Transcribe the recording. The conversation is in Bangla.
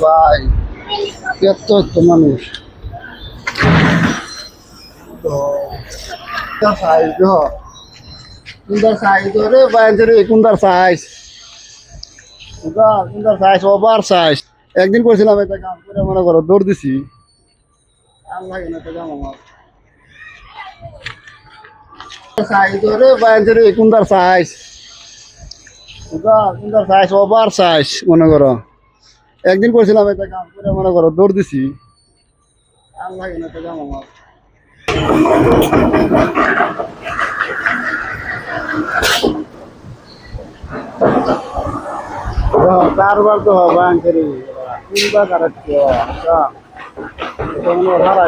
ভাই এত এত মানুষ তো সাইজ কোনটার সাইজ রে বাইরে কোনটার সাইজ কোনটার সাইজ ওভার সাইজ একদিন করছিলাম এটা কাম করে মনে করো দৌড় দিছি আর লাগে না তো কাম আমার সাইজ রে বাইরে কোনটার সাইজ কোনটার সাইজ ওভার সাইজ মনে করো একদিন করছিলাম এটা কাম করে মনে করো দৌড় দিছি আর লাগে না তো কাম আমার কারবার তো ব্যাংকের তিনবার কাটাচ্ছে আচ্ছা ভাড়া